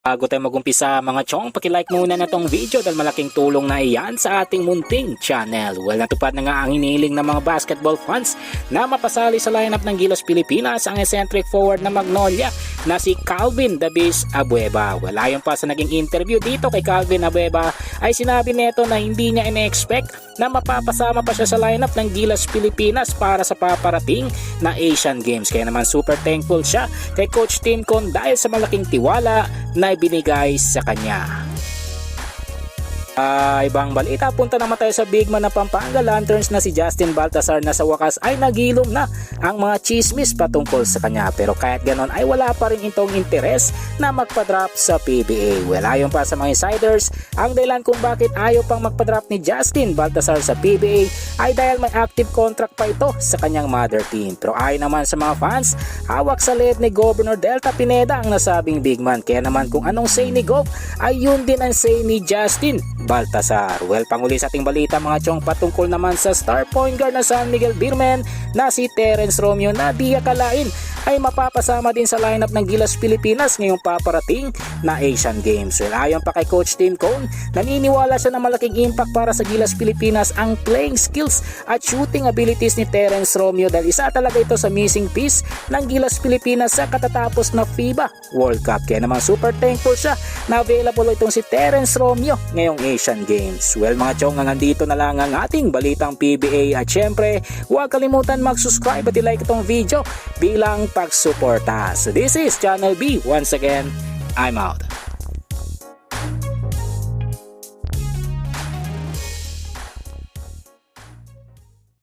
Bago tayo mag-umpisa mga chong, pakilike muna na tong video dahil malaking tulong na iyan sa ating munting channel. Well, natupad na nga ang hinihiling ng mga basketball fans na mapasali sa lineup ng Gilas Pilipinas ang eccentric forward na Magnolia na si Calvin "The Beast" Abueva. Well, ayon pa sa naging interview dito kay Calvin Abueva ay sinabi nito na hindi niya ine-expect na mapapasama pa siya sa lineup ng Gilas Pilipinas para sa paparating na Asian Games. Kaya naman super thankful siya kay Coach Tim Con dahil sa malaking tiwala na ibinigay sa kanya. Ibang balita, punta naman tayo sa big man ng Pampanga Lanterns na si Justin Baltazar na sa wakas ay nagilom na ang mga chismis patungkol sa kanya, pero kahit ganon ay wala pa rin itong interes na magpa-drop sa PBA. Well, ayon pa sa mga insiders, ang dahilan kung bakit ayaw pang magpa-drop ni Justin Baltazar sa PBA ay dahil may active contract pa ito sa kanyang mother team. Pero ayon naman sa mga fans, hawak sa leeg ni Governor Delta Pineda ang nasabing big man, kaya naman kung anong say ni Gov ay yun din ang say ni Justin Baltazar. Well, panguli sa ating balita mga chong, patungkol naman sa star point guard na San Miguel Beermen na si Terence Romeo na di akalain ay mapapasama din sa lineup ng Gilas Pilipinas ngayong paparating na Asian Games. Well, ayon pa kay Coach Tim Cone, naniniwala siya na malaking impact para sa Gilas Pilipinas ang playing skills at shooting abilities ni Terence Romeo dahil isa talaga ito sa missing piece ng Gilas Pilipinas sa katatapos na FIBA World Cup. Kaya naman super thankful siya na available itong si Terence Romeo ngayong Asian Games. Well mga chong, nandito na lang ang ating balitang PBA at syempre huwag kalimutan mag-subscribe at i-like itong video bilang pagsuporta. So this is Channel B. Once again, I'm out.